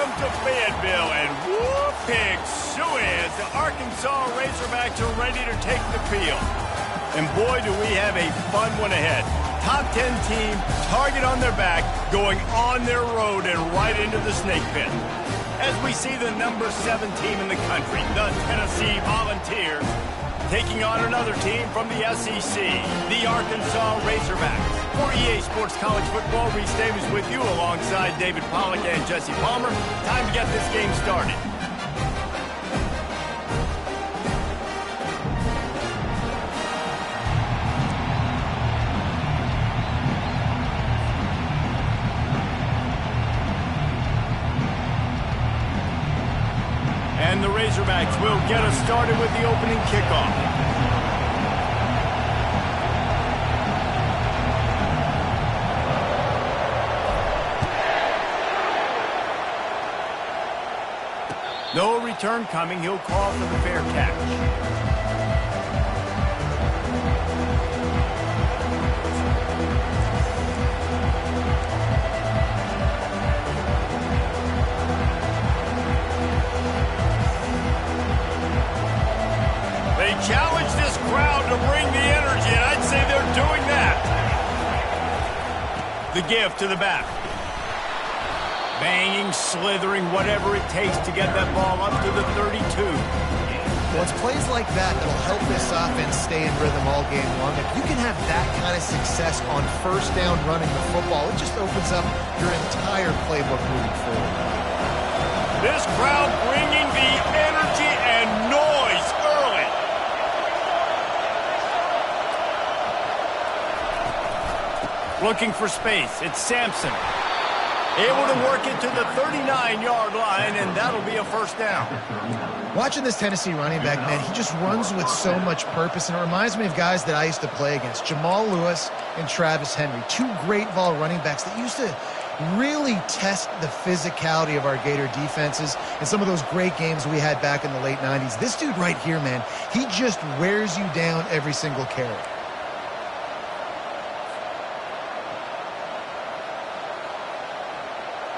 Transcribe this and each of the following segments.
Welcome to Fayetteville, and whoop, pig suey as the Arkansas Razorbacks are ready to take the field. And boy, do we have a fun one ahead. Top 10 team, target on their back, going on their road and right into the snake pit. As we see the number 7 team in the country, the Tennessee Volunteers, taking on another team from the SEC, the Arkansas Razorbacks. For EA Sports College Football, Reese Davis with you alongside David Pollack and Jesse Palmer. Time to get this game started. And the Razorbacks will get us started with the opening kickoff. No return coming. He'll call for the fair catch. They challenge this crowd to bring the energy, and I'd say they're doing that. The give to the back. Banging, slithering, whatever it takes to get that ball up to the 32. Well, it's plays like that that'll help this offense stay in rhythm all game long. If you can have that kind of success on first down running the football, it just opens up your entire playbook moving forward. This crowd bringing the energy and noise early. Looking for space. It's Sampson. Able to work it to the 39-yard line, and that'll be a first down. Watching this Tennessee running back, man, he just runs with so much purpose, and it reminds me of guys that I used to play against, Jamal Lewis and Travis Henry, two great ball running backs that used to really test the physicality of our Gator defenses in some of those great games we had back in the late 90s. This dude right here, man, he just wears you down every single carry.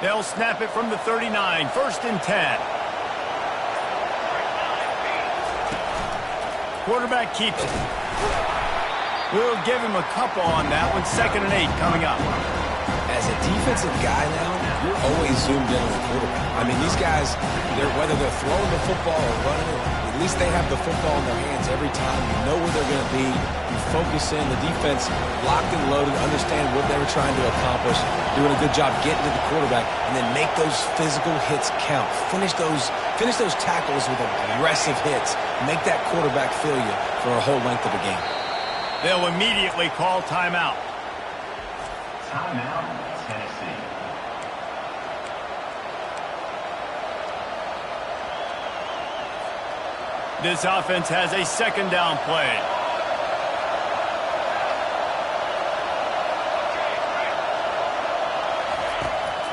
They'll snap it from the 39, 1st and 10. Quarterback keeps it. We'll give him a couple on that one. 2nd and 8 coming up. As a defensive guy now, you're always zoomed in on the quarterback. I mean, these guys, whether they're throwing the football or running it, at least they have the football in their hands every time. You know where they're going to be. You focus in. The defense locked and loaded, understand what they were trying to accomplish, doing a good job getting to the quarterback, and then make those physical hits count. Finish those tackles with aggressive hits. Make that quarterback feel you for a whole length of a game. They'll immediately call timeout. Timeout, Tennessee. This offense has a 2nd down play.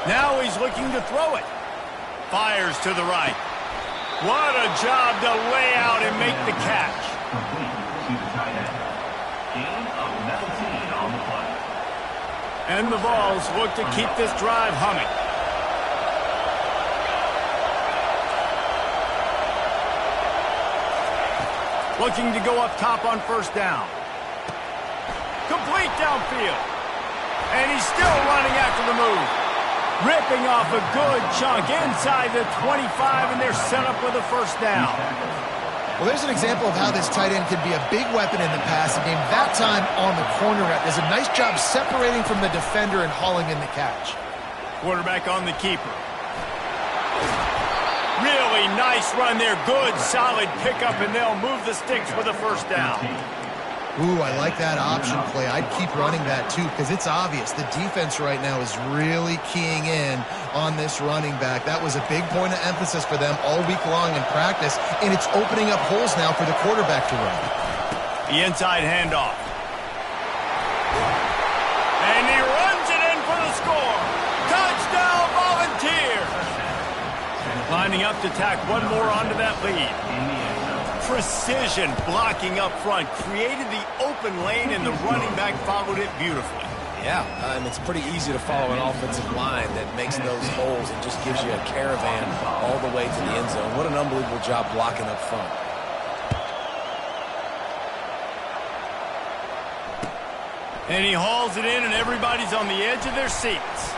Now he's looking to throw it. Fires to the right. What a job to lay out and make the catch. Complete to the tight end. Gain of 19 on the play. And the Vols look to keep this drive humming. Looking to go up top on 1st down. Complete downfield. And he's still running after the move. Ripping off a good chunk inside the 25, and they're set up with a 1st down. Well, there's an example of how this tight end could be a big weapon in the passing game. That time on the corner route. Does a nice job separating from the defender and hauling in the catch. Quarterback on the keeper. Really nice run there. Good, solid pickup, and they'll move the sticks with a 1st down. Ooh, I like that option play. I'd keep running that, too, because it's obvious. The defense right now is really keying in on this running back. That was a big point of emphasis for them all week long in practice, and it's opening up holes now for the quarterback to run. The inside handoff. And he runs it in for the score. Touchdown, Volunteers! Lining up to tack one more onto that lead. Precision blocking up front created the open lane, and the running back followed it beautifully. Yeah, and it's pretty easy to follow an offensive line that makes those holes and just gives you a caravan all the way to the end zone. What an unbelievable job blocking up front. And he hauls it in, and everybody's on the edge of their seats.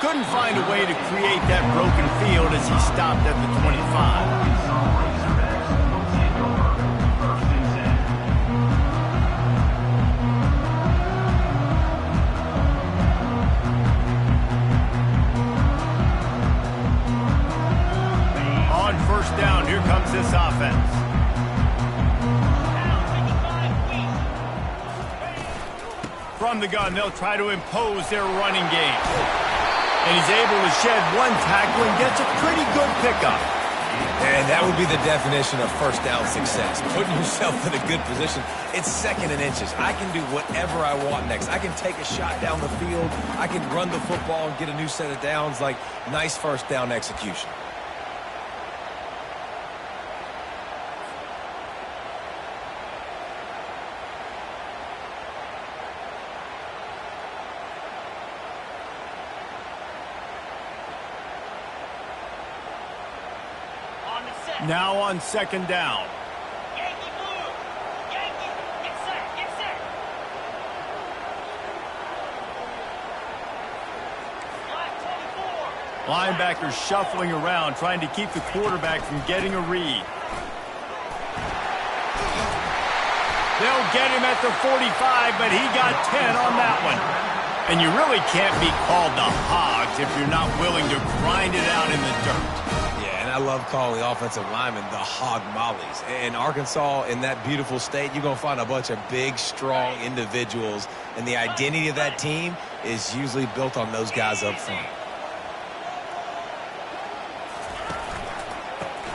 Couldn't find a way to create that broken field as he stopped at the 25. First down, here comes this offense. From the gun, they'll try to impose their running game. And he's able to shed one tackle and gets a pretty good pickup. And that would be the definition of first down success. Putting yourself in a good position. It's second and inches. I can do whatever I want next. I can take a shot down the field. I can run the football and get a new set of downs. Like, nice first down execution. Now on second down. Yankee blue. Yankee, get set, get set. Black 24. Linebackers shuffling around, trying to keep the quarterback from getting a read. They'll get him at the 45, but he got 10 on that one. And you really can't be called the Hogs if you're not willing to grind it out in the dirt. I love calling the offensive linemen the hog mollies. In Arkansas, in that beautiful state, you're going to find a bunch of big, strong individuals, and the identity of that team is usually built on those guys up front.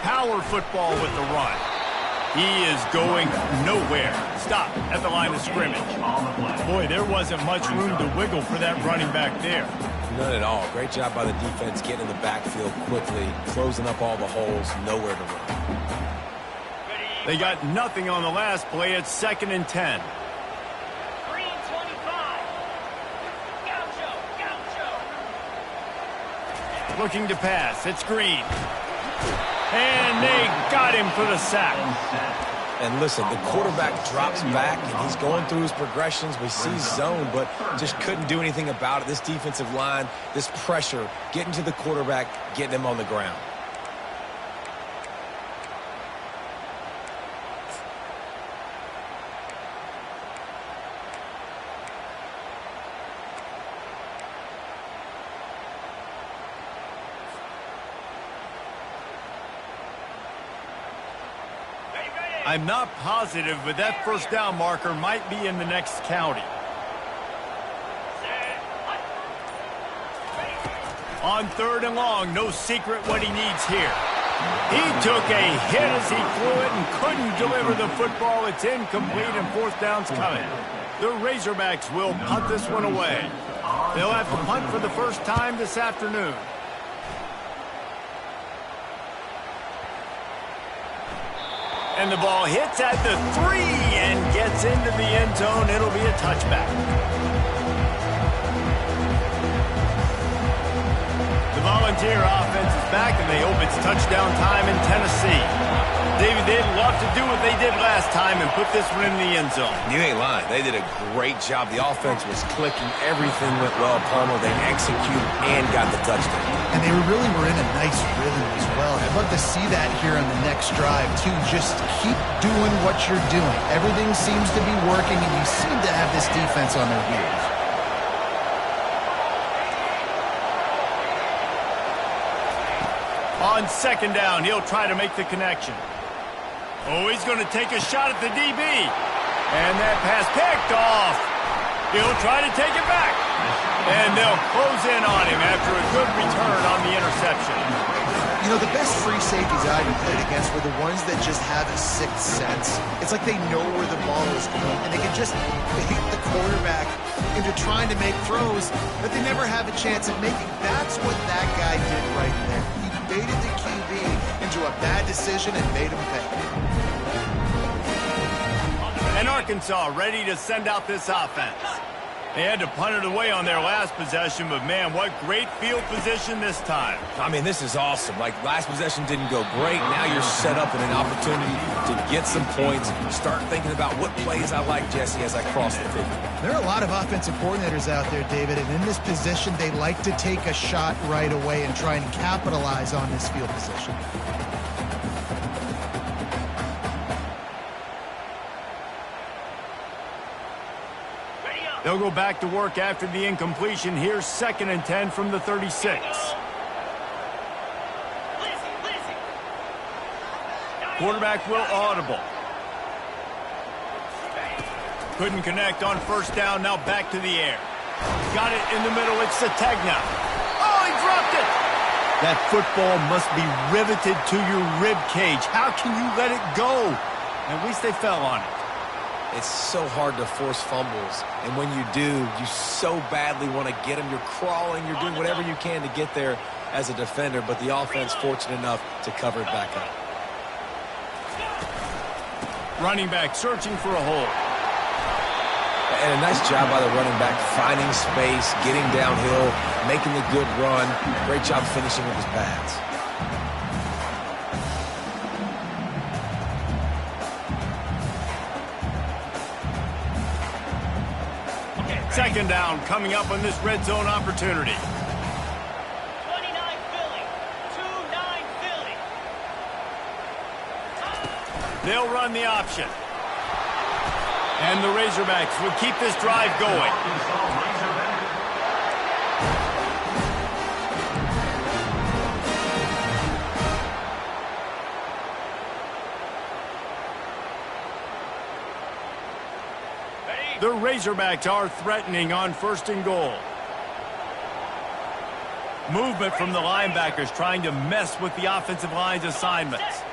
Power football with the run. He is going nowhere. Stop at the line of scrimmage. Boy, there wasn't much room to wiggle for that running back there. None at all. Great job by the defense getting in the backfield quickly, closing up all the holes, nowhere to run. They got nothing on the last play. It's 2nd and 10. Green 25. Gaucho, Gaucho. Looking to pass. It's Green. And they got him for the sack. And listen, the quarterback drops back, and he's going through his progressions. We see zone, but just couldn't do anything about it. This defensive line, this pressure, getting to the quarterback, getting him on the ground. I'm not positive, but that first down marker might be in the next county. On 3rd and long, no secret what he needs here. He took a hit as he threw it and couldn't deliver the football. It's incomplete and 4th down's coming. The Razorbacks will punt this one away. They'll have to punt for the first time this afternoon. And the ball hits at the 3 and gets into the end zone. It'll be a touchback. The Volunteer offense is back, and they hope it's touchdown time in Tennessee. David, they'd love to do what they did last time and put this one in the end zone. You ain't lying. They did a great job. The offense was clicking. Everything went well. Palmer, they executed and got the touchdown. And they really were in a nice rhythm as well. I'd love to see that here on the next drive, too. Just keep doing what you're doing. Everything seems to be working, and you seem to have this defense on their heels. On 2nd down, he'll try to make the connection. Oh, he's going to take a shot at the DB. And that pass picked off. He'll try to take it back. And they'll close in on him after a good return on the interception. You know, the best free safeties I ever played against were the ones that just have a sixth sense. It's like they know where the ball is going, and they can just bait the quarterback into trying to make throws that they never have a chance at making. That's what that guy did right there. He baited the QB into a bad decision and made him pay. And Arkansas ready to send out this offense. They had to punt it away on their last possession, but man, what great field position this time. I mean, this is awesome. Like, last possession didn't go great. Now you're set up in an opportunity to get some points. Start thinking about what plays I like, Jesse, as I cross the 50. There are a lot of offensive coordinators out there, David, and in this position, they like to take a shot right away and try and capitalize on this field position. They'll go back to work after the incompletion. Here's 2nd and 10 from the 36. Quarterback will audible. Couldn't connect on 1st down. Now back to the air. Got it in the middle. It's Sategna. Oh, he dropped it. That football must be riveted to your rib cage. How can you let it go? At least they fell on it. It's so hard to force fumbles, and when you do, you so badly want to get them. You're crawling, you're doing whatever you can to get there as a defender, but the offense fortunate enough to cover it back up. Running back searching for a hole. And a nice job by the running back, finding space, getting downhill, making the good run. Great job finishing with his pads. 2nd down coming up on this red zone opportunity. 29 Philly. 2-9 Philly. They'll run the option. And the Razorbacks will keep this drive going. The Razorbacks are threatening on 1st and goal. Movement from the linebackers trying to mess with the offensive line's assignments.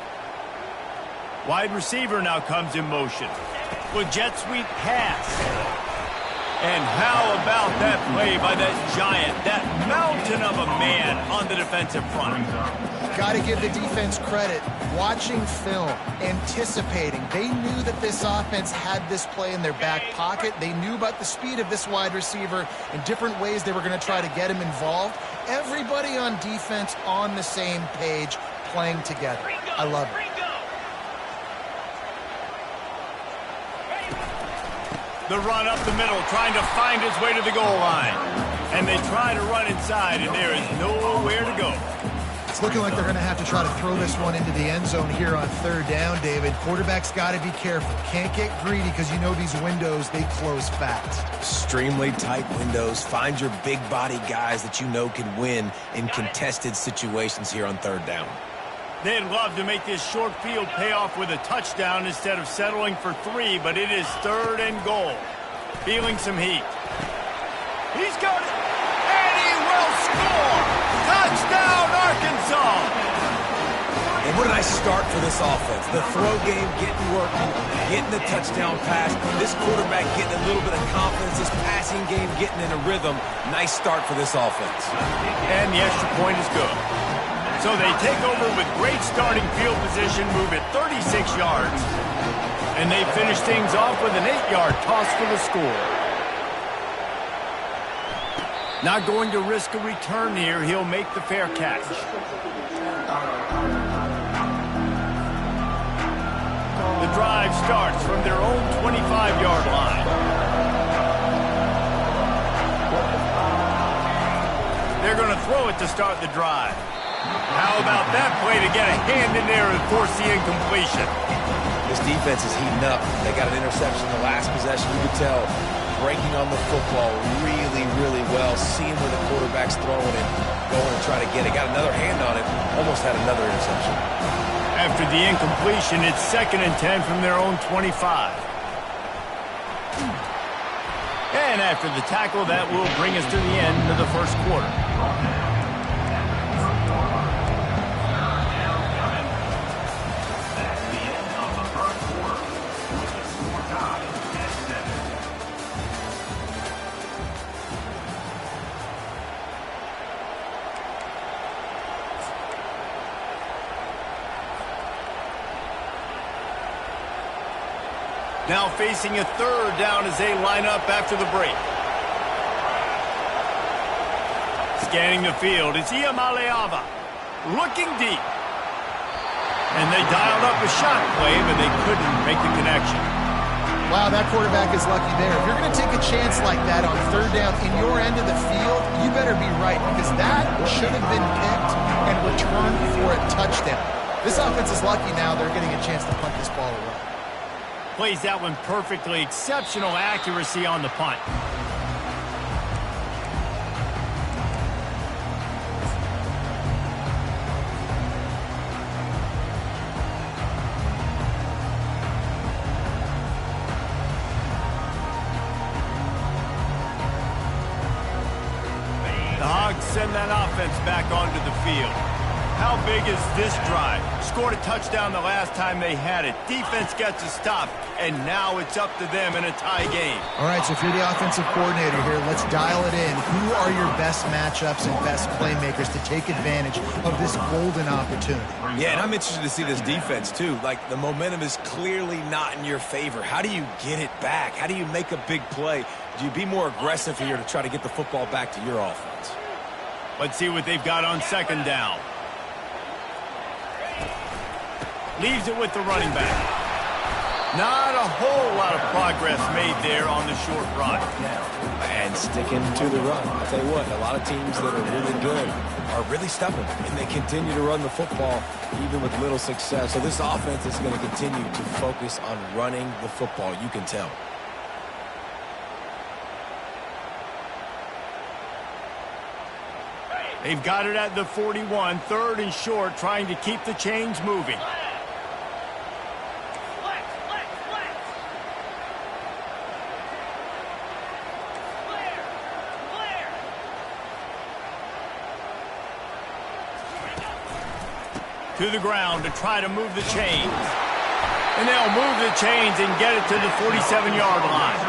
Wide receiver now comes in motion. With jet sweep pass. And how about that play by that giant, that mountain of a man on the defensive front? Got to give the defense credit. Watching film, anticipating. They knew that this offense had this play in their back pocket. They knew about the speed of this wide receiver and different ways they were going to try to get him involved. Everybody on defense on the same page, playing together. I love it. The run up the middle, trying to find his way to the goal line. And they try to run inside, and there is nowhere to go. It's looking like they're going to have to try to throw this one into the end zone here on 3rd down, David. Quarterback's got to be careful. Can't get greedy because you know these windows, they close fast. Extremely tight windows. Find your big body guys that you know can win in contested situations here on 3rd down. They'd love to make this short field pay off with a touchdown instead of settling for 3, but it is 3rd and goal. Feeling some heat. He's got it, and he will score! Touchdown, Arkansas! And what a nice start for this offense. The throw game getting working, getting the touchdown pass. This quarterback getting a little bit of confidence. This passing game getting in a rhythm. Nice start for this offense. And the extra point is good. So they take over with great starting field position, move it 36 yards. And they finish things off with an 8-yard toss for the score. Not going to risk a return here. He'll make the fair catch. The drive starts from their own 25-yard line. They're going to throw it to start the drive. How about that play to get a hand in there and force the incompletion? This defense is heating up. They got an interception in the last possession. You could tell breaking on the football really, really well, seeing where the quarterback's throwing it, going and trying to get it. Got another hand on it, almost had another interception. After the incompletion, it's 2nd and 10 from their own 25. And after the tackle, that will bring us to the end of the 1st quarter. Now facing a 3rd down as they line up after the break. Scanning the field, it's Iamaleava. Looking deep. And they dialed up a shot play, but they couldn't make the connection. Wow, that quarterback is lucky there. If you're going to take a chance like that on third down in your end of the field, you better be right, because that should have been picked and returned for a touchdown. This offense is lucky now they're getting a chance to punt this ball away. Plays that one perfectly. Exceptional accuracy on the punt. The Hogs send that offense back onto the field. How big is this drive? Scored a touchdown the last time they had it. Defense gets a stop, and now it's up to them in a tie game. All right, so if you're the offensive coordinator here, let's dial it in. Who are your best matchups and best playmakers to take advantage of this golden opportunity? Yeah, and I'm interested to see this defense, too. Like, the momentum is clearly not in your favor. How do you get it back? How do you make a big play? Do you be more aggressive here to try to get the football back to your offense? Let's see what they've got on second down. Leaves it with the running back. Not a whole lot of progress made there on the short run. And sticking to the run. I'll tell you what, a lot of teams that are really good are really stubborn, and they continue to run the football even with little success. So this offense is going to continue to focus on running the football. You can tell. They've got it at the 41, third and short, trying to keep the chains moving. To the ground to try to move the chains. And they'll move the chains and get it to the 47-yard line.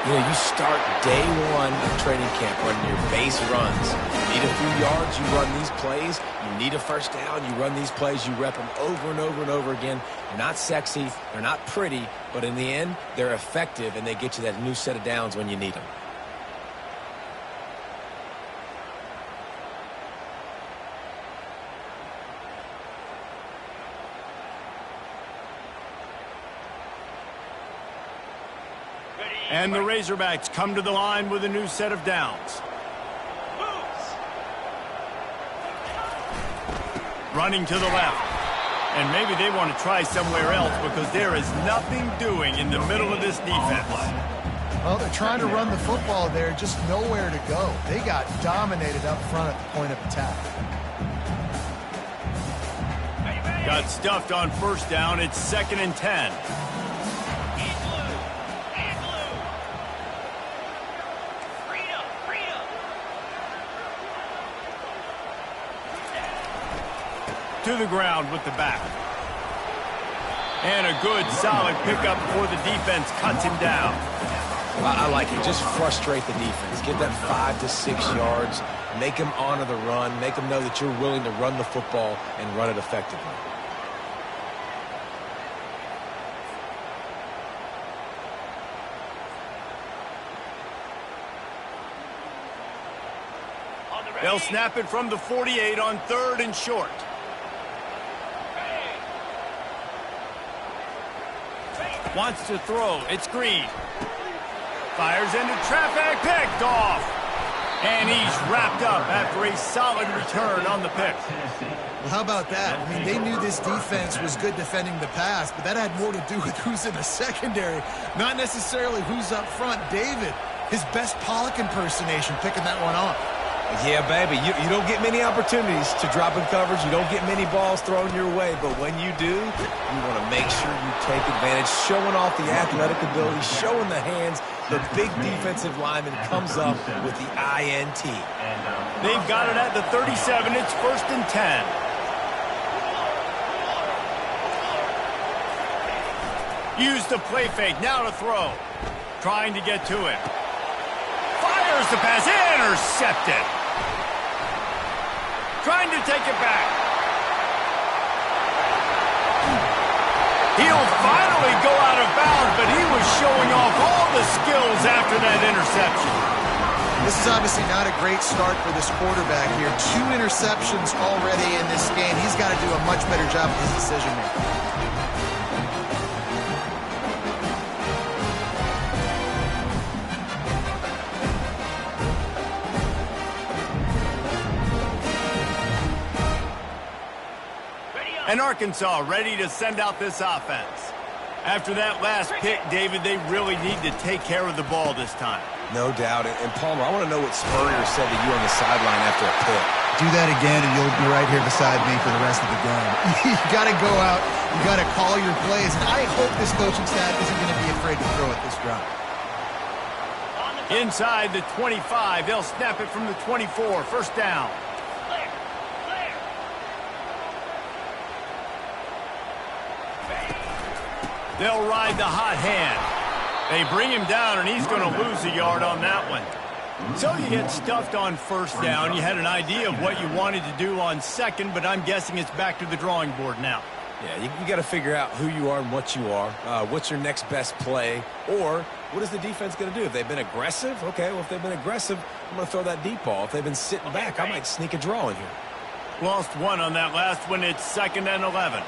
You know, you start day one of training camp running your base runs. You need a few yards, you run these plays. You need a first down, you run these plays. You rep them over and over and over again. They're not sexy, they're not pretty, but in the end, they're effective, and they get you that new set of downs when you need them. And the Razorbacks come to the line with a new set of downs. Running to the left. And maybe they want to try somewhere else because there is nothing doing in the middle of this defense. Well, they're trying to run the football there, just nowhere to go. They got dominated up front at the point of attack. Got stuffed on first down. It's 2nd and 10. To the ground with the back. And a good, solid pickup before the defense cuts him down. Well, I like it. Just frustrate the defense. Get that 5 to 6 yards. Make them honor the run. Make them know that you're willing to run the football and run it effectively. They'll snap it from the 48 on 3rd and short. Wants to throw. It's Green. Fires into traffic. Picked off. And he's wrapped up after a solid return on the pick. Well, how about that? I mean, they knew this defense was good defending the pass, but that had more to do with who's in the secondary, not necessarily who's up front. David, his best Pollock impersonation, picking that one off. Yeah, baby, you don't get many opportunities to drop in coverage. You don't get many balls thrown your way, but when you do, you want to make sure you take advantage, showing off the athletic ability, showing the hands. The big defensive lineman comes up with the INT. They've got it at the 37. It's 1st and 10. Use the play fake. Now to throw. Trying to get to him. Fires the pass. Intercepted. Trying to take it back. He'll finally go out of bounds, but he was showing off all the skills after that interception. This is obviously not a great start for this quarterback here. 2 interceptions already in this game. He's got to do a much better job with his decision-making. And Arkansas ready to send out this offense. After that last pick, David, they really need to take care of the ball this time. No doubt. And Palmer, I want to know what Spurrier said to you on the sideline after a pick. Do that again, and you'll be right here beside me for the rest of the game. You got to go out. You got to call your plays. And I hope this coaching staff isn't going to be afraid to throw at this drive. Inside the 25, they'll snap it from the 24. First down. They'll ride the hot hand. They bring him down, and he's going to lose a yard on that one. So you get stuffed on first down. You had an idea of what you wanted to do on second, but I'm guessing it's back to the drawing board now. Yeah, you got to figure out who you are and what you are. What's your next best play? Or what is the defense going to do? If they've been aggressive, okay, well, if they've been aggressive, I'm going to throw that deep ball. If they've been sitting back, I might sneak a draw in here. Lost one on that last one. It's 2nd and 11.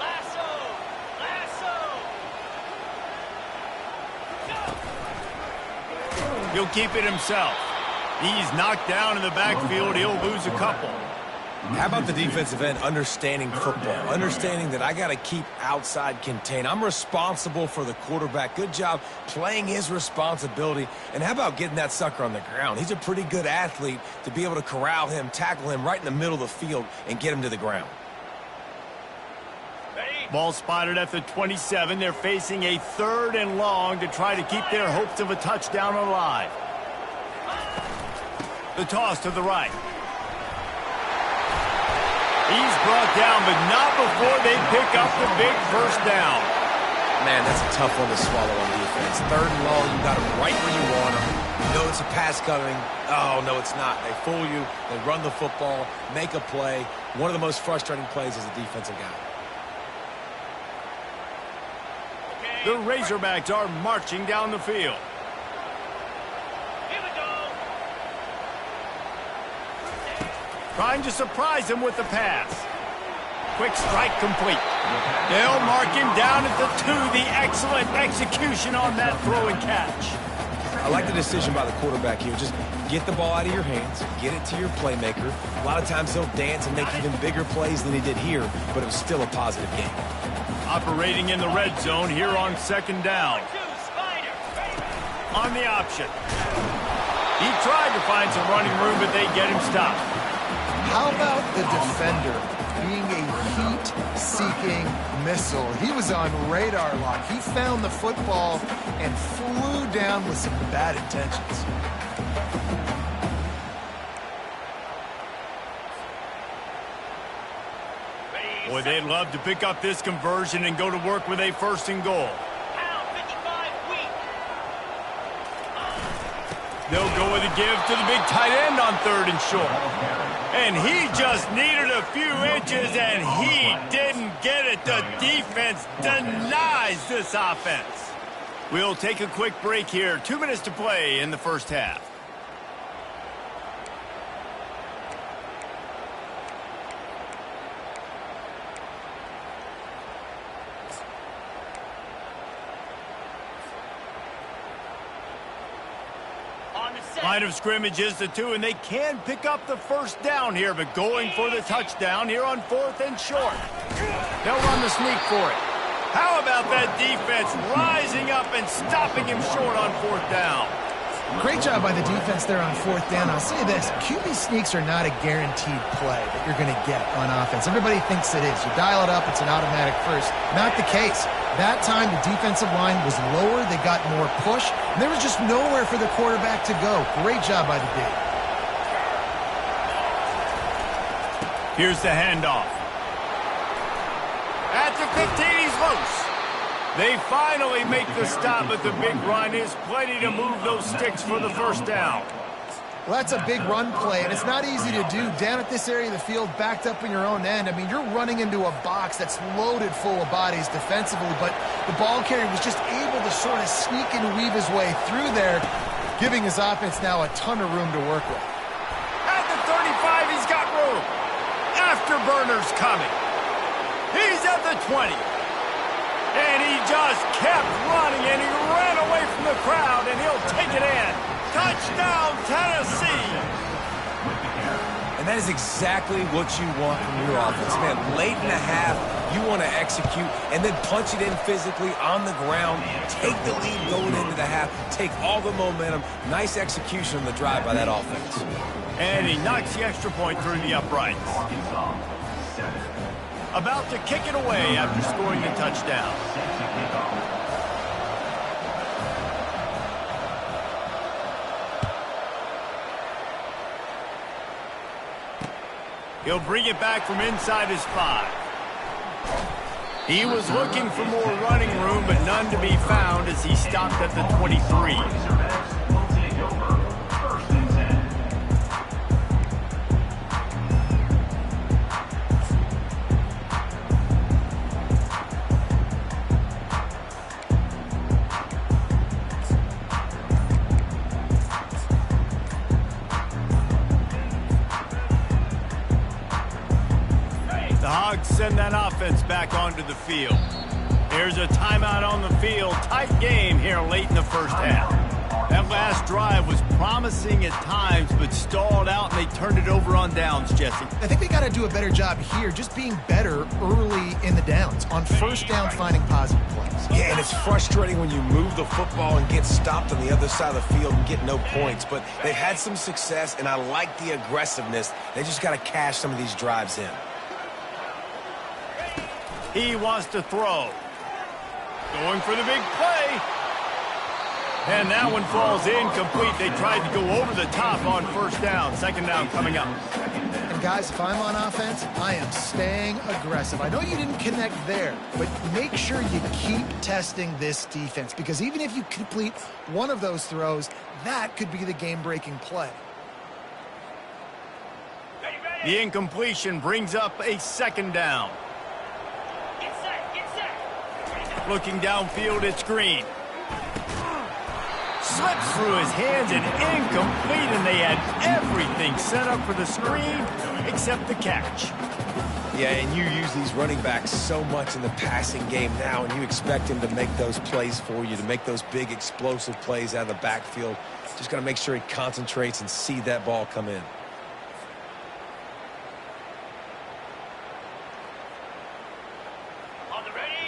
He'll keep it himself. He's knocked down in the backfield. He'll lose a couple. How about the defensive end understanding football? Understanding that I got to keep outside contain. I'm responsible for the quarterback. Good job playing his responsibility. And how about getting that sucker on the ground? He's a pretty good athlete to be able to corral him, tackle him right in the middle of the field, and get him to the ground. Ball spotted at the 27. They're facing a 3rd and long to try to keep their hopes of a touchdown alive. The toss to the right. He's brought down, but not before they pick up the big first down. Man, that's a tough one to swallow on defense. 3rd and long, you got him right where you want him. You know it's a pass coming. Oh, no, it's not. They fool you. They run the football, make a play. One of the most frustrating plays as a defensive guy. The Razorbacks are marching down the field. Here we go. Trying to surprise him with the pass. Quick strike complete. They'll mark him down at the 2. The excellent execution on that throw and catch. I like the decision by the quarterback here. Just get the ball out of your hands, get it to your playmaker. A lot of times he'll dance and make even bigger plays than he did here, but it was still a positive game. Operating in the red zone here on 2nd down. On the option. He tried to find some running room, but they get him stopped. How about the defender being a heat-seeking missile? He was on radar lock. He found the football and flew down with some bad intentions. Boy, they'd love to pick up this conversion and go to work with a 1st and goal. They'll go with a give to the big tight end on 3rd and short. And he just needed a few inches, and he didn't get it. The defense denies this offense. We'll take a quick break here. 2 minutes to play in the first half. Line of scrimmage is the 2, and they can pick up the first down here, but going for the touchdown here on 4th and short. They'll run the sneak for it. How about that defense rising up and stopping him short on 4th down? Great job by the defense there on 4th down. I'll say this, QB sneaks are not a guaranteed play that you're going to get on offense. Everybody thinks it is. You dial it up, it's an automatic first. Not the case. That time, the defensive line was lower. They got more push. And there was just nowhere for the quarterback to go. Great job by the D. Here's the handoff. At the 15, he's loose. They finally make the stop, but the big run is plenty to move those sticks for the first down. Well, that's a big run play, and it's not easy to do. Down at this area of the field, backed up in your own end. I mean, you're running into a box that's loaded full of bodies defensively, but the ball carrier was just able to sort of sneak and weave his way through there. giving his offense now a ton of room to work with. At the 35, he's got room. Afterburner's coming. He's at the 20. And he just kept running, and he ran away from the crowd, and he'll take it in. Touchdown, Tennessee. And that is exactly what you want from your offense. Man, late in the half, you want to execute and then punch it in physically on the ground. Take the lead going into the half. Take all the momentum. Nice execution on the drive by that offense. And he knocks the extra point through the uprights. About to kick it away after scoring the touchdown. He'll bring it back from inside his 5. He was looking for more running room, but none to be found as he stopped at the 23. Send that offense back onto the field. There's a timeout on the field. Tight game here late in the first half. That last drive was promising at times, but stalled out, and they turned it over on downs, Jesse. I think they got to do a better job here, just being better early in the downs, on first down, finding positive plays. Yeah, and it's frustrating when you move the football and get stopped on the other side of the field and get no points. But they've had some success, and I like the aggressiveness. They just got to cash some of these drives in. He wants to throw. Going for the big play. And that one falls incomplete. They tried to go over the top on first down. Second down coming up. And guys, if I'm on offense, I am staying aggressive. I know you didn't connect there, but make sure you keep testing this defense, because even if you complete one of those throws, that could be the game-breaking play. The incompletion brings up a second down. Looking downfield, it's Green. Slips through his hands and incomplete, and they had everything set up for the screen except the catch. Yeah, and you use these running backs so much in the passing game now, and you expect him to make those plays for you, to make those big explosive plays out of the backfield. Just got to make sure he concentrates and see that ball come in.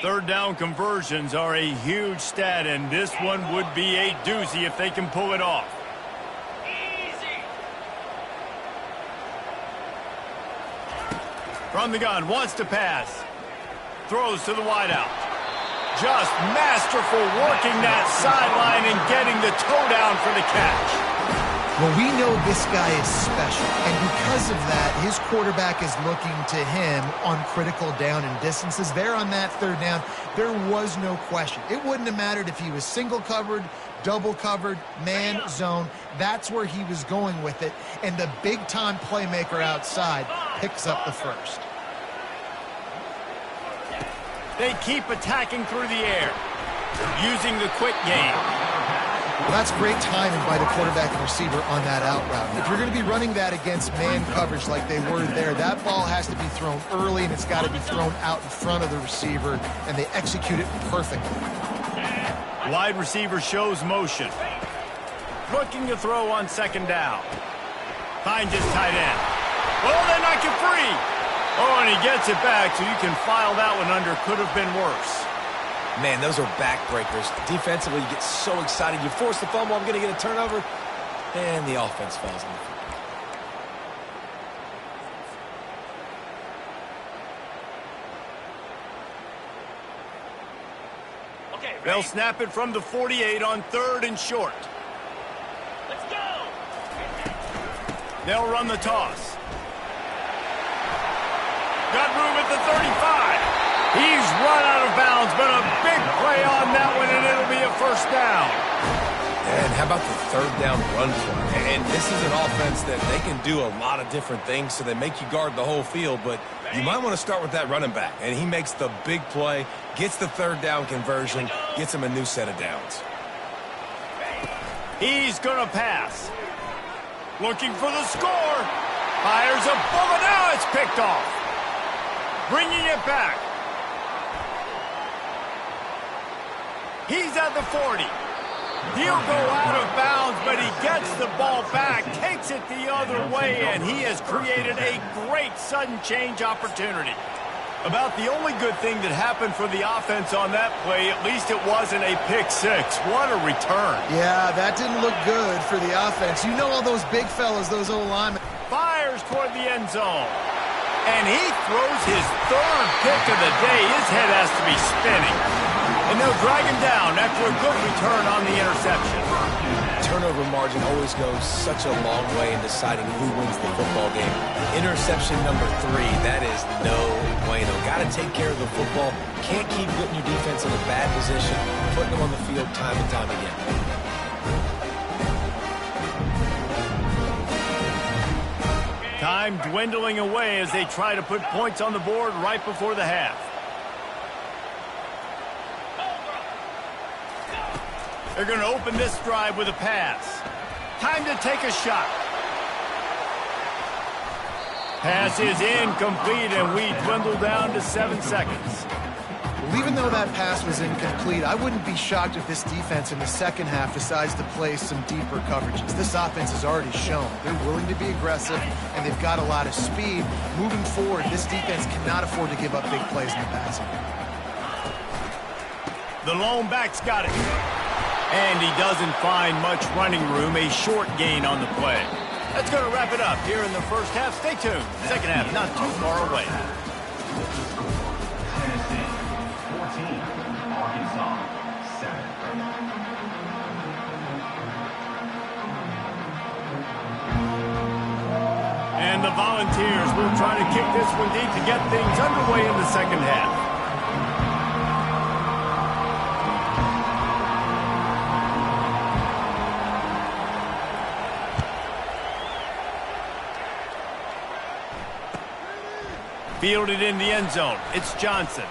Third down conversions are a huge stat, and this one would be a doozy if they can pull it off. Easy. From the gun, wants to pass. Throws to the wideout. Just masterful working that sideline and getting the toe down for the catch. Well, we know this guy is special, and because of that, his quarterback is looking to him on critical down and distances. There on that third down, there was no question. It wouldn't have mattered if he was single covered, double covered, man, zone. That's where he was going with it, and the big-time playmaker outside picks up the first. They keep attacking through the air, using the quick game. Well, that's great timing by the quarterback and receiver on that out route. If you're going to be running that against man coverage like they were there, that ball has to be thrown early, and it's got to be thrown out in front of the receiver, and they execute it perfectly. Wide receiver shows motion. Looking to throw on second down. Finds his tight end. Oh, they knock it free. Oh, and he gets it back, so you can file that one under. Could have been worse. Man, those are backbreakers. Defensively, you get so excited. You force the fumble, I'm going to get a turnover, and the offense falls on the field. Okay, ready? They'll snap it from the 48 on third and short. Let's go. They'll run the toss. Got room at the 35. He's run out of bounds, but a big play on that one, and it'll be a first down. And how about the third down run play? And this is an offense that they can do a lot of different things, so they make you guard the whole field, but you might want to start with that running back. And he makes the big play, gets the third down conversion, gets him a new set of downs. He's going to pass. Looking for the score. Fires a bullet. Now it's picked off. Bringing it back. He's at the 40. He'll go out of bounds, but he gets the ball back, takes it the other way, and he has created a great sudden change opportunity. About the only good thing that happened for the offense on that play, at least it wasn't a pick six. What a return. Yeah, that didn't look good for the offense. You know all those big fellas, those O-linemen. Fires toward the end zone. And he throws his third pick of the day. His head has to be spinning. And they'll drag him down after a good return on the interception. Turnover margin always goes such a long way in deciding who wins the football game. Interception number 3, that is no bueno. Got to take care of the football. Can't keep putting your defense in a bad position, putting them on the field time and time again. Time dwindling away as they try to put points on the board right before the half. They're going to open this drive with a pass. Time to take a shot. Pass is incomplete, and we dwindle down to 7 seconds. Well, even though that pass was incomplete, I wouldn't be shocked if this defense in the second half decides to play some deeper coverages. This offense has already shown they're willing to be aggressive, and they've got a lot of speed. Moving forward, this defense cannot afford to give up big plays in the passing. The lone back's got it. And he doesn't find much running room, a short gain on the play. That's going to wrap it up here in the first half. Stay tuned. Second half not too far away. Tennessee 14, Arkansas 7. And the Volunteers will try to kick this one deep to get things underway in the second half. Fielded in the end zone. It's Johnson.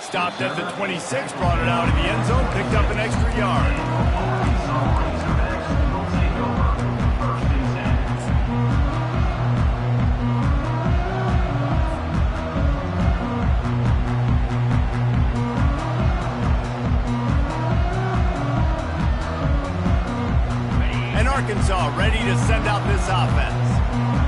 Stopped at the 26, brought it out of the end zone, picked up an extra yard. And Arkansas ready to send out this offense.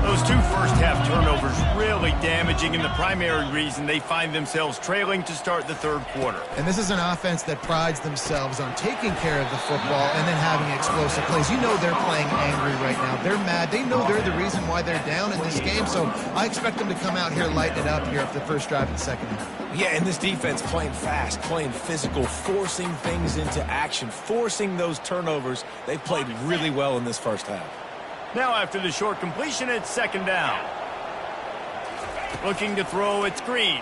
Those 2 first-half turnovers really damaging, and the primary reason they find themselves trailing to start the third quarter. And this is an offense that prides themselves on taking care of the football and then having explosive plays. You know they're playing angry right now. They're mad. They know they're the reason why they're down in this game, so I expect them to come out here, lighten it up here after the first drive of the second half. Yeah, and this defense playing fast, playing physical, forcing things into action, forcing those turnovers. They've played really well in this first half. Now after the short completion, it's second down. Looking to throw, it's Green.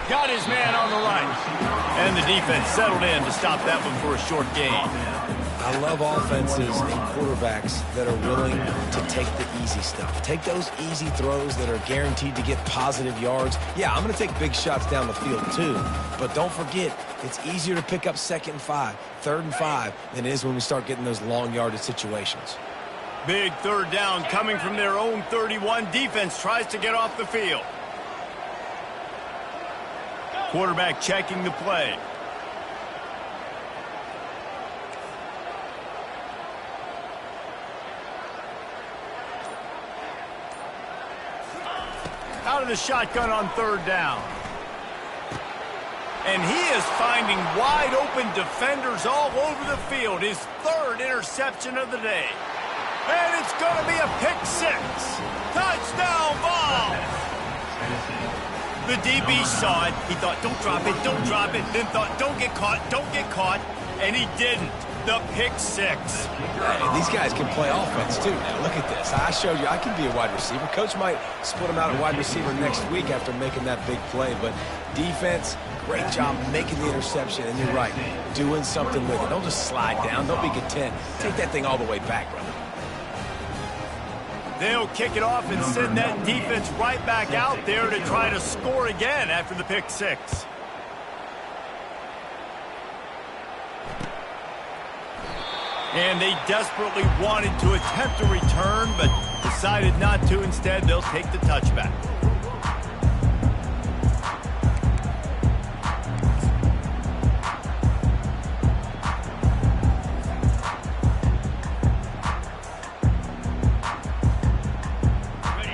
Got his man on the right. And the defense settled in to stop that one for a short gain. I love offenses and quarterbacks that are willing to take the easy stuff. Take those easy throws that are guaranteed to get positive yards. Yeah, I'm going to take big shots down the field too. But don't forget, it's easier to pick up 2nd and 5, 3rd and 5 than it is when we start getting those long yardage situations. Big third down coming from their own 31. Defense tries to get off the field. Quarterback checking the play. Out of the shotgun on third down. And he is finding wide open defenders all over the field. His 3rd interception of the day. And it's going to be a pick 6. Touchdown ball. The DB saw it. He thought, don't drop it, don't drop it. Then thought, don't get caught, don't get caught. And he didn't. The pick 6. Hey, these guys can play offense too. Now look at this. I showed you I can be a wide receiver. Coach might split them out at wide receiver next week after making that big play. But defense, great job making the interception. And you're right, doing something with it. Don't just slide down. Don't be content. Take that thing all the way back, brother. They'll kick it off and send that defense right back out there to try to score again after the pick 6. And they desperately wanted to attempt a return, but decided not to. Instead, they'll take the touchback.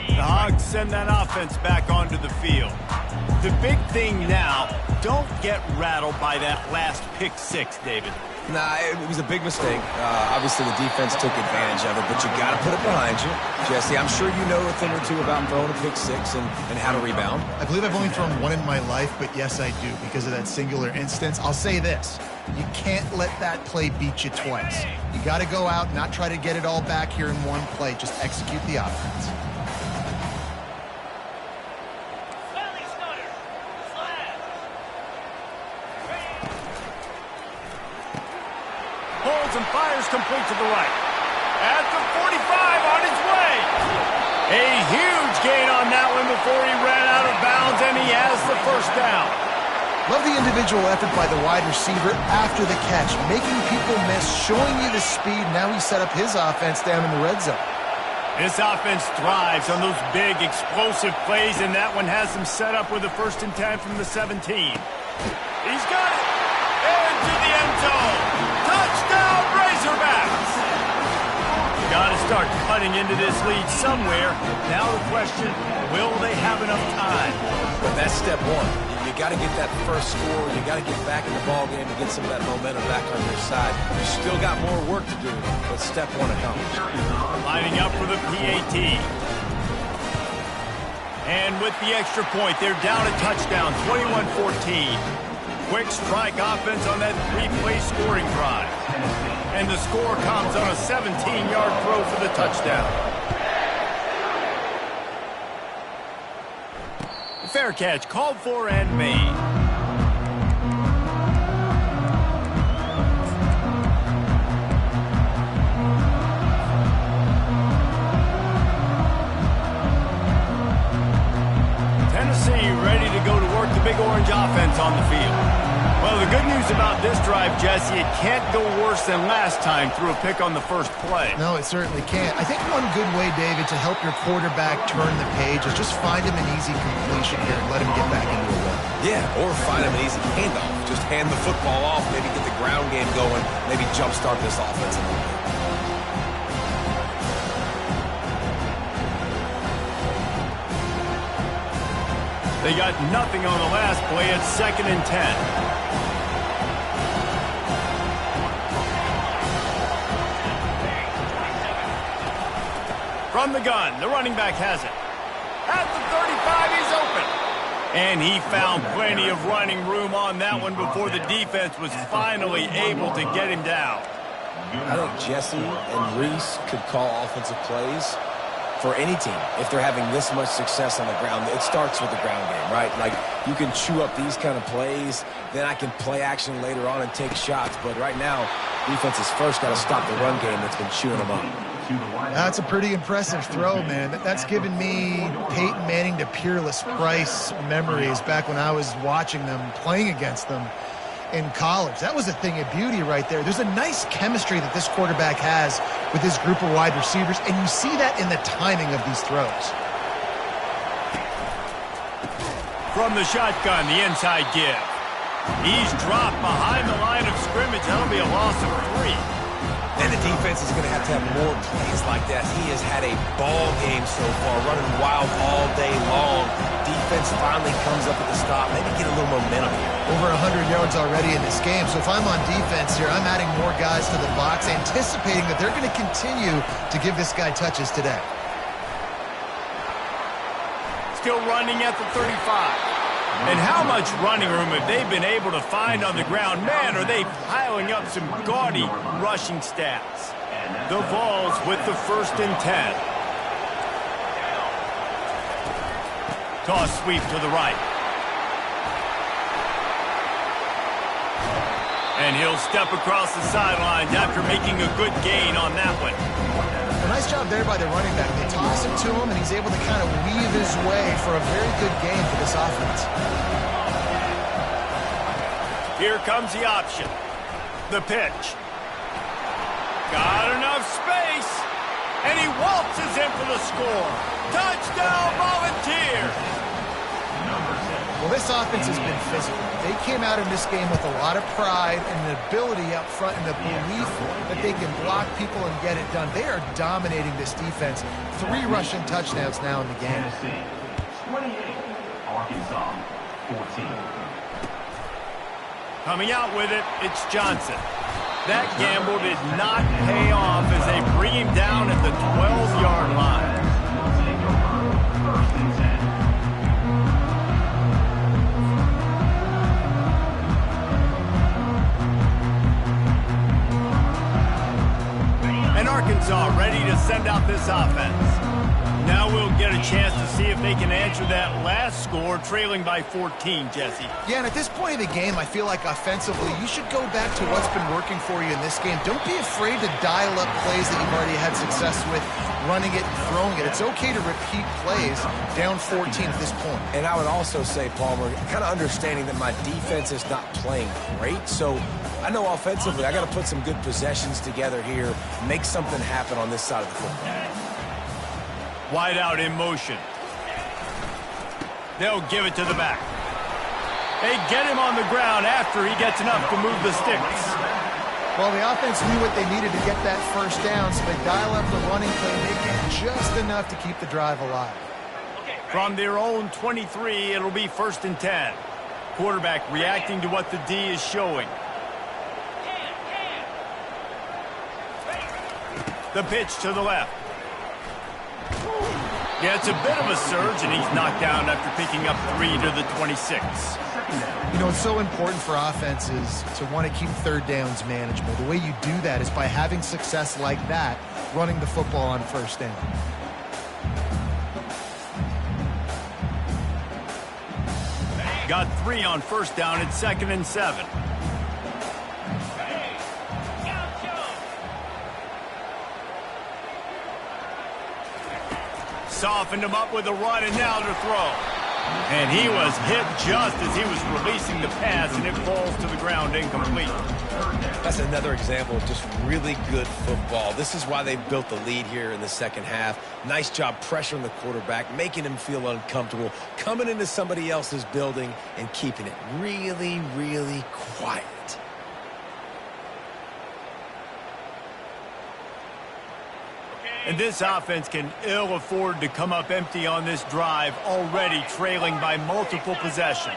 The Hogs send that offense back onto the field. The big thing now, don't get rattled by that last pick six, David. Nah, it was a big mistake. Obviously, the defense took advantage of it, but you got to put it behind you. Jesse, I'm sure you know a thing or two about throwing a pick six and how to rebound. I believe I've only thrown one in my life, but yes, I do because of that singular instance. I'll say this. You can't let that play beat you twice. You got to go out, not try to get it all back here in one play. Just execute the offense. Holds and fires complete to the right. At the 45 on his way. A huge gain on that one before he ran out of bounds, and he has the first down. Love the individual effort by the wide receiver after the catch, making people miss, showing you the speed. Now he set up his offense down in the red zone. This offense thrives on those big, explosive plays, and that one has him set up with a 1st and 10 from the 17. He's got it. Into the end zone. Touchdown, Razorbacks! Got to start cutting into this lead somewhere. Now the question, will they have enough time? But that's step one. You got to get that first score. You got to get back in the ball game and get some of that momentum back on your side. You still got more work to do, but step one accomplished. Lining up for the PAT. And with the extra point, they're down a touchdown, 21-14. Quick strike offense on that 3-play scoring drive. And the score comes on a 17-yard throw for the touchdown. Fair catch called for and made. Tennessee ready to go to work the Big Orange offense on the field. Well, the good news about this drive, Jesse, it can't go worse than last time through a pick on the first play. No, it certainly can't. I think one good way, David, to help your quarterback turn the page is just find him an easy completion here and let him get back into a run. Yeah, or find him an easy handoff. Just hand the football off, maybe get the ground game going, maybe jumpstart this offense a little bit. They got nothing on the last play. It's 2nd and 10. From the gun, the running back has it. At the 35, he's open. And he found plenty of running room on that one before the defense was finally able to get him down. I think Jesse and Reese could call offensive plays for any team if they're having this much success on the ground. It starts with the ground game, right? Like, you can chew up these kind of plays, then I can play action later on and take shots. But right now, defense has first got to stop the run game that's been chewing them up. That's a pretty impressive throw, man. That's given me Peyton Manning to Peerless Price memories back when I was watching them, playing against them in college. That was a thing of beauty right there. There's a nice chemistry that this quarterback has with his group of wide receivers, and you see that in the timing of these throws. From the shotgun, the inside give. He's dropped behind the line of scrimmage. That'll be a loss of 3. And the defense is going to have more plays like that. He has had a ball game so far, running wild all day long. Defense finally comes up at the stop, maybe get a little momentum here. Over 100 yards already in this game. So if I'm on defense here, I'm adding more guys to the box, anticipating that they're going to continue to give this guy touches today. Still running at the 35. And how much running room have they been able to find on the ground? Man, are they piling up some gaudy rushing stats. The Vols with the 1st and 10. Toss sweep to the right. And he'll step across the sidelines after making a good gain on that one. A nice job there by the running back. They toss it to him, and he's able to kind of weave his way for a very good game for this offense. Here comes the option. The pitch. Got enough space. And he waltzes in for the score. Touchdown, Volunteers. Well, this offense has been physical. They came out in this game with a lot of pride and the ability up front and the belief that they can block people and get it done. They are dominating this defense. 3 rushing touchdowns now in the game. Tennessee 28, Arkansas 14. Coming out with it, it's Johnson. That gamble did not pay off as they bring him down at the 12-yard line. Will take over 1st and 10. And Arkansas ready to send out this offense. Now we'll get a chance to see if they can answer that last score, trailing by 14, Jesse. Yeah, and at this point in the game, I feel like offensively, you should go back to what's been working for you in this game. Don't be afraid to dial up plays that you've already had success with, running it and throwing it. It's okay to repeat plays down 14 at this point. And I would also say, Palmer, kind of understanding that my defense is not playing great, so I know offensively I got to put some good possessions together here, make something happen on this side of the football. Wide out in motion. They'll give it to the back. They get him on the ground after he gets enough to move the sticks. Well, the offense knew what they needed to get that first down, so they dial up the running play and they get just enough to keep the drive alive. From their own 23, it'll be 1st and 10. Quarterback reacting to what the D is showing. The pitch to the left. Yeah, it's a bit of a surge, and he's knocked down after picking up 3 to the 26. You know, it's so important for offenses to want to keep 3rd downs manageable. The way you do that is by having success like that, running the football on 1st down. Got 3 on 1st down. It's 2nd and 7. Softened him up with a run, and now to throw. And he was hit just as he was releasing the pass, and it falls to the ground incomplete. That's another example of just really good football. This is why they built the lead here in the second half. Nice job pressuring the quarterback, making him feel uncomfortable, coming into somebody else's building and keeping it really, really quiet. And this offense can ill afford to come up empty on this drive, already trailing by multiple possessions.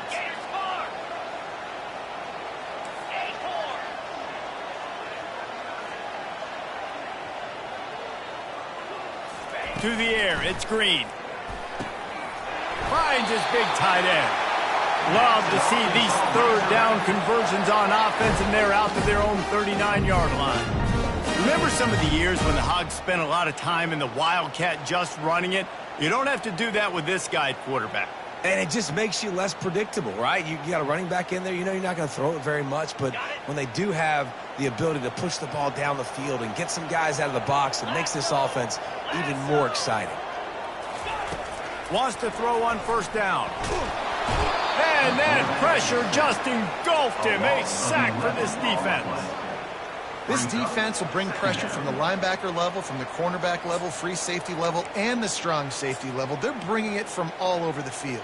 To the air, it's Green. Finds his big tight end. Love to see these 3rd down conversions on offense, and they're out to their own 39-yard line. Remember some of the years when the Hogs spent a lot of time in the Wildcat just running it? You don't have to do that with this guy at quarterback. And it just makes you less predictable, right? You got a running back in there. You know you're not going to throw it very much, but when they do have the ability to push the ball down the field and get some guys out of the box, it makes this offense even more exciting. Wants to throw on 1st down. And that pressure just engulfed him. A sack for this defense. This defense will bring pressure from the linebacker level, from the cornerback level, free safety level, and the strong safety level. They're bringing it from all over the field.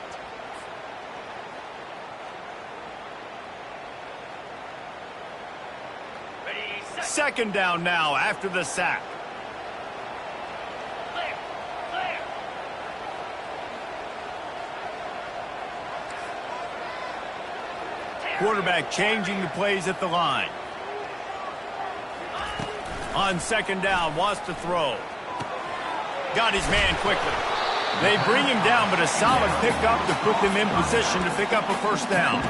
Second down now after the sack. Quarterback changing the plays at the line. On 2nd down, wants to throw. Got his man quickly. They bring him down, but a solid pickup to put them in position to pick up a 1st down.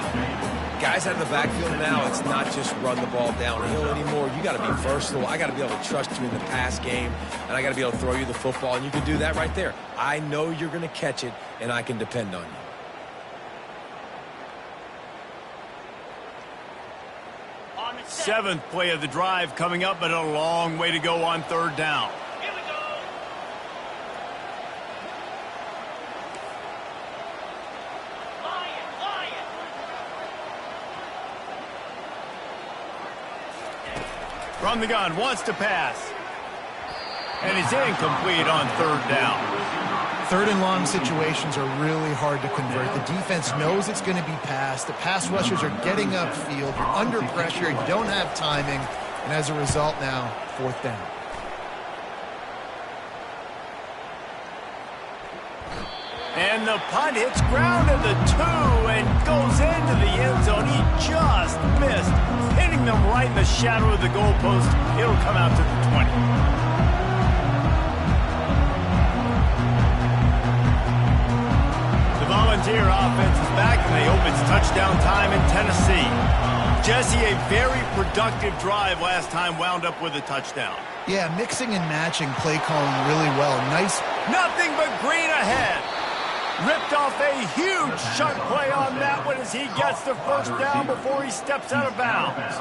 Guys out of the backfield now, it's not just run the ball downhill anymore. You got to be versatile. I got to be able to trust you in the pass game, and I got to be able to throw you the football, and you can do that right there. I know you're going to catch it, and I can depend on you. Seventh play of the drive coming up, but a long way to go on 3rd down. Here we go. From the gun, wants to pass. And he's incomplete on third down. Third and long situations are really hard to convert. The defense knows it's going to be passed. The pass rushers are getting upfield. You're under pressure. You don't have timing. And as a result now, fourth down. And the punt hits ground at the 2 and goes into the end zone. He just missed, hitting them right in the shadow of the goalpost. It'll come out to the 20. The Volunteer offense is back, and they hope it's touchdown time in Tennessee. Jesse, a very productive drive last time wound up with a touchdown. Yeah, mixing and matching play calling really well. Nice. Nothing but green ahead. Ripped off a huge chunk play on that one as he gets the first down before he steps out of bounds.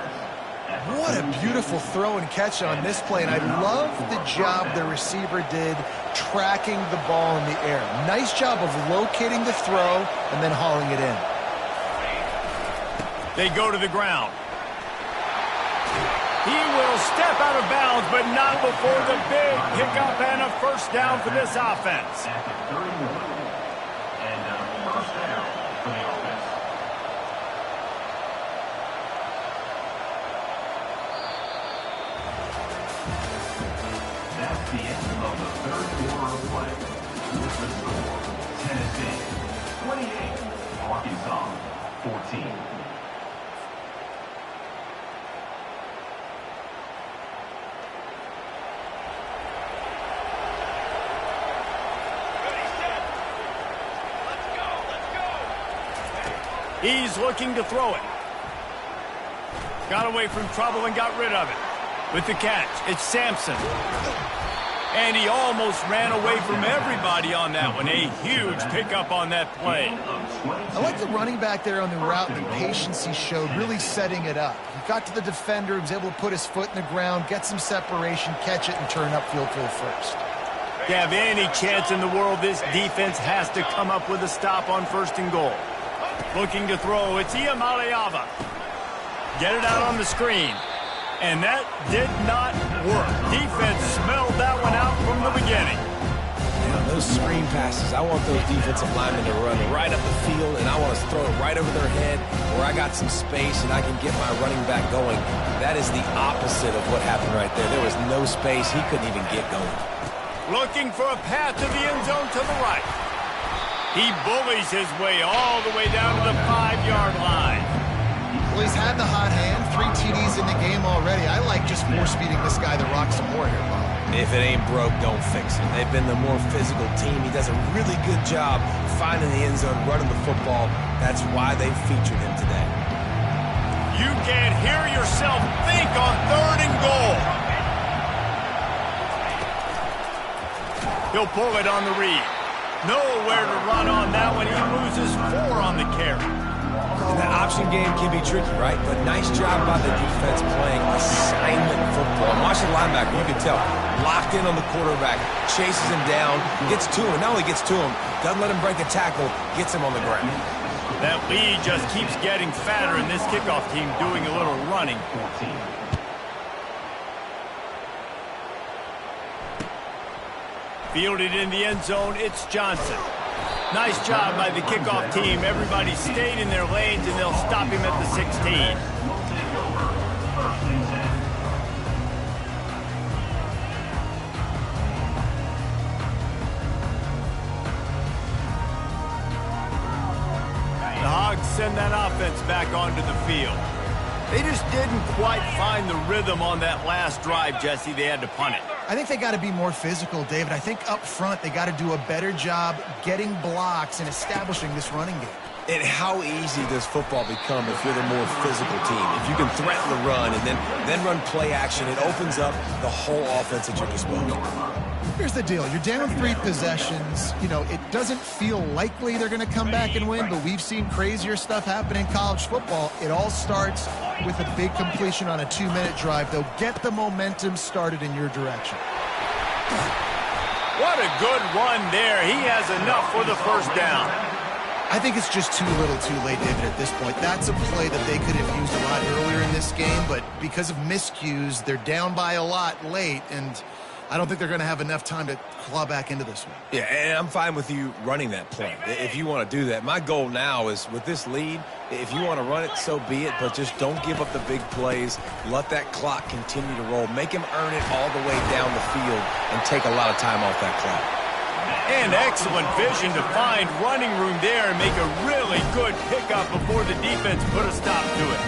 What a beautiful throw and catch on this play, and I love the job the receiver did tracking the ball in the air. Nice job of locating the throw and then hauling it in. They go to the ground. He will step out of bounds, but not before the big pickup and a first down for this offense. That's the end of the third quarter of play. With the score, Tennessee 28, Arkansas 14. He's looking to throw it. Got away from trouble and got rid of it. With the catch, it's Sampson. And he almost ran away from everybody on that one. A huge pickup on that play. I like the running back there on the route and the patience he showed, really setting it up. He got to the defender, he was able to put his foot in the ground, get some separation, catch it, and turn upfield for the first. To have any chance in the world, this defense has to come up with a stop on first and goal. Looking to throw, it's Iamaleava. Get it out on the screen. And that did not work. Defense smelled that one out from the beginning. Yeah, those screen passes, I want those defensive linemen to run right up the field, and I want to throw it right over their head where I got some space and I can get my running back going. That is the opposite of what happened right there. There was no space. He couldn't even get going. Looking for a path to the end zone to the right. He bullies his way all the way down to the 5-yard line. Well, he's had the hot hand, 3 TDs in the game already. I like just force-feeding this guy the rock some more here, Bob. If it ain't broke, don't fix it. They've been the more physical team. He does a really good job finding the end zone, running the football. That's why they featured him today. You can't hear yourself think on third and goal. He'll pull it on the read. Nowhere to run on that one. He loses 4 on the carry. And the option game can be tricky, right? But nice job by the defense playing assignment football. And watch the linebacker, you can tell, locked in on the quarterback, chases him down, gets to him. Not only gets to him, doesn't let him break a tackle, gets him on the ground. That lead just keeps getting fatter, and this kickoff team doing a little running. Fielded in the end zone, it's Johnson. Nice job by the kickoff team. Everybody stayed in their lanes, and they'll stop him at the 16. The Hogs send that offense back onto the field. They just didn't quite find the rhythm on that last drive, Jesse. They had to punt it. I think they got to be more physical, David. I think up front they got to do a better job getting blocks and establishing this running game. And how easy does football become if you're the more physical team? If you can threaten the run and then run play action, it opens up the whole offense at your disposal. Here's the deal. You're down 3 possessions. You know, it doesn't feel likely they're going to come back and win, but we've seen crazier stuff happen in college football. It all starts with a big completion on a 2-minute drive. They'll get the momentum started in your direction. What a good run there. He has enough for the first down. I think it's just too little too late, David, at this point. That's a play that they could have used a lot earlier in this game, but because of miscues, they're down by a lot late, and I don't think they're going to have enough time to claw back into this one. Yeah, and I'm fine with you running that play if you want to do that. My goal now is with this lead, if you want to run it, so be it, but just don't give up the big plays. Let that clock continue to roll. Make him earn it all the way down the field and take a lot of time off that clock. And excellent vision to find running room there and make a really good pickup before the defense put a stop to it.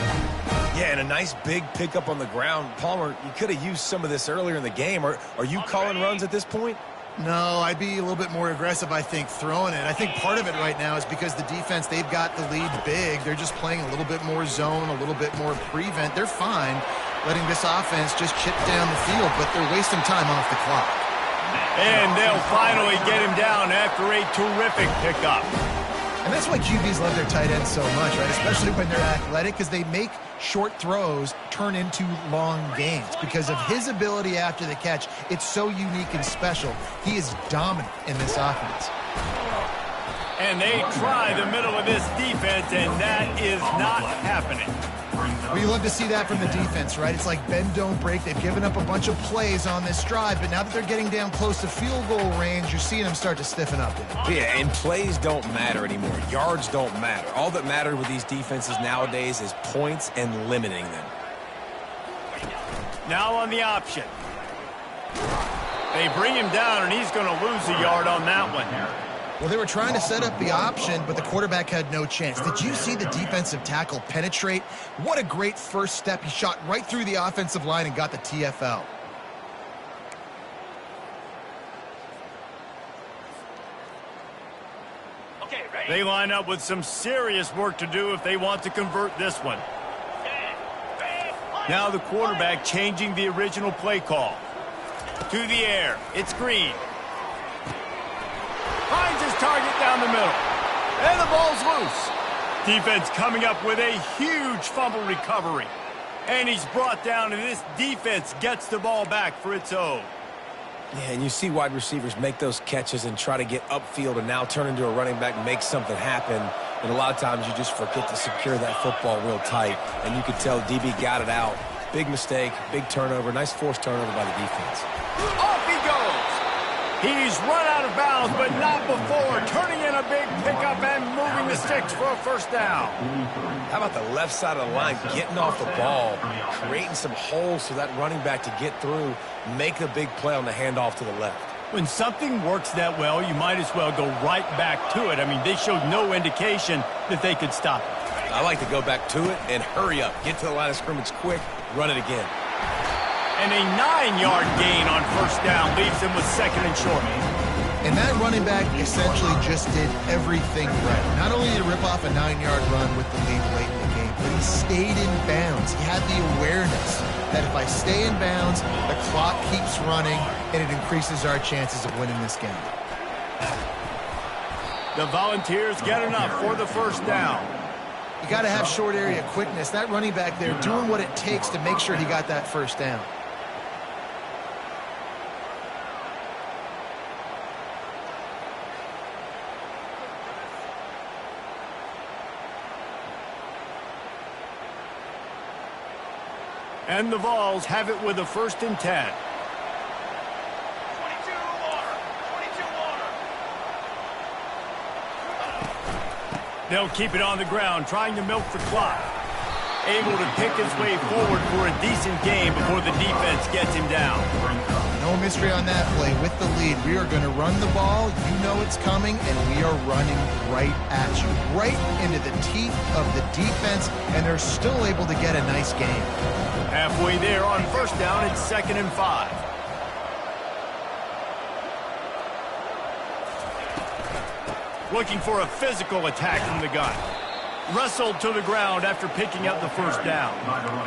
Yeah, and a nice big pickup on the ground. Palmer, you could have used some of this earlier in the game. Are you calling runs at this point? No, I'd be a little bit more aggressive, I think, throwing it. I think part of it right now is because the defense, they've got the lead big. They're just playing a little bit more zone, a little bit more prevent. They're fine letting this offense just chip down the field, but they're wasting time off the clock. And they'll finally get him down after a terrific pickup. And that's why QBs love their tight ends so much, right? Especially when they're athletic, because they make short throws turn into long gains. Because of his ability after the catch, it's so unique and special. He is dominant in this offense. And they try the middle of this defense, and that is not happening. Well, you love to see that from the defense, right? It's like bend, don't break. They've given up a bunch of plays on this drive, but now that they're getting down close to field goal range, you're seeing them start to stiffen up. Yeah, and plays don't matter anymore. Yards don't matter. All that matters with these defenses nowadays is points and limiting them. Now on the option. They bring him down, and he's going to lose a yard on that one. Well, they were trying to set up the option, but the quarterback had no chance. Did you see the defensive tackle penetrate? What a great first step. He shot right through the offensive line and got the TFL. Okay, ready? They line up with some serious work to do if they want to convert this one. Now the quarterback changing the original play call. To the air. It's Green. Finds his target down the middle. And the ball's loose. Defense coming up with a huge fumble recovery. And he's brought down, and this defense gets the ball back for its own. Yeah, and you see wide receivers make those catches and try to get upfield and now turn into a running back and make something happen. And a lot of times you just forget to secure that football real tight. And you could tell DB got it out. Big mistake, big turnover, nice forced turnover by the defense. Off he goes. He's run out of bounds, but not before turning in a big pickup and moving the sticks for a first down. How about the left side of the line getting off the ball, creating some holes for that running back to get through, make the big play on the handoff to the left. When something works that well, you might as well go right back to it. I mean, they showed no indication that they could stop it. I like to go back to it and hurry up, get to the line of scrimmage quick, run it again. And a 9-yard gain on first down leaves him with second and short. And that running back essentially just did everything right. Not only did he rip off a 9-yard run with the lead late in the game, but he stayed in bounds. He had the awareness that if I stay in bounds, the clock keeps running, and it increases our chances of winning this game. The Volunteers get enough for the first down. You got to have short area quickness. That running back there doing what it takes to make sure he got that first down. And the Vols have it with a 1st and 10. 22 water. 22 water. They'll keep it on the ground, trying to milk the clock. Able to pick his way forward for a decent game before the defense gets him down. No mystery on that play. With the lead, we are going to run the ball. You know it's coming, and we are running right at you. Right into the teeth of the defense, and they're still able to get a nice game. Halfway there on first down, it's 2nd and 5. Looking for a physical attack from the gun. Wrestled to the ground after picking up the first down.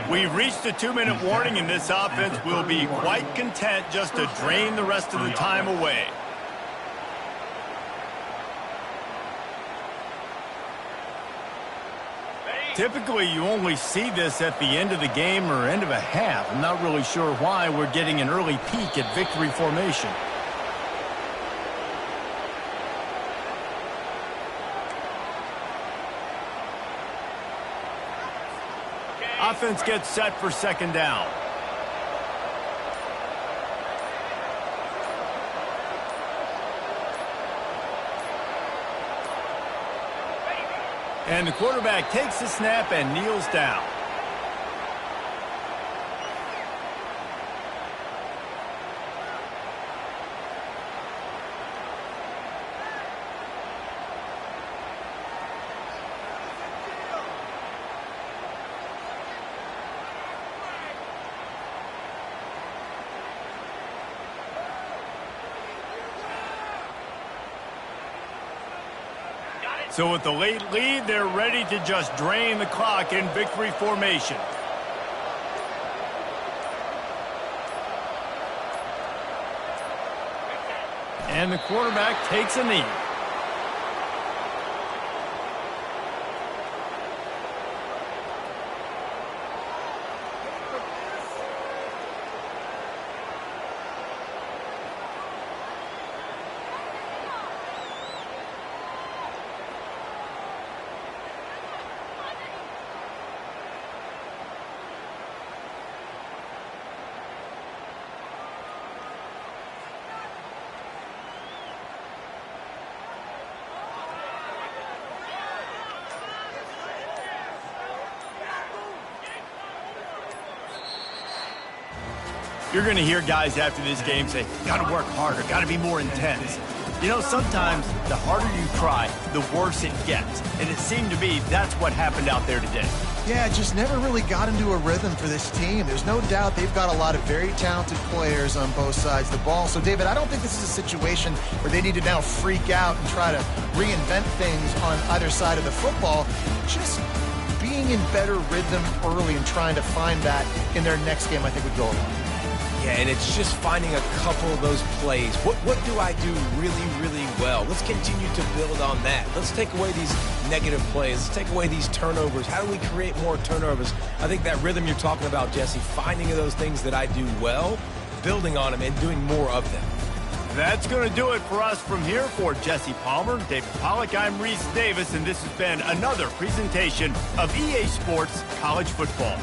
We've reached the 2-minute warning, and this offense will be quite content just to drain the rest of the time away. Typically, you only see this at the end of the game or end of a half. I'm not really sure why we're getting an early peek at victory formation. Offense gets set for second down. And the quarterback takes the snap and kneels down. So with the late lead, they're ready to just drain the clock in victory formation. And the quarterback takes a knee. You're going to hear guys after this game say, got to work harder, got to be more intense. You know, sometimes the harder you try, the worse it gets. And it seemed to be that's what happened out there today. Yeah, it just never really got into a rhythm for this team. There's no doubt they've got a lot of very talented players on both sides of the ball. So, David, I don't think this is a situation where they need to now freak out and try to reinvent things on either side of the football. Just being in better rhythm early and trying to find that in their next game, I think would go a long way. Yeah, and it's just finding a couple of those plays. What do I do really, really well? Let's continue to build on that. Let's take away these negative plays. Let's take away these turnovers. How do we create more turnovers? I think that rhythm you're talking about, Jesse, finding those things that I do well, building on them, and doing more of them. That's going to do it for us from here. For Jesse Palmer, David Pollack, I'm Reese Davis, and this has been another presentation of EA Sports College Football.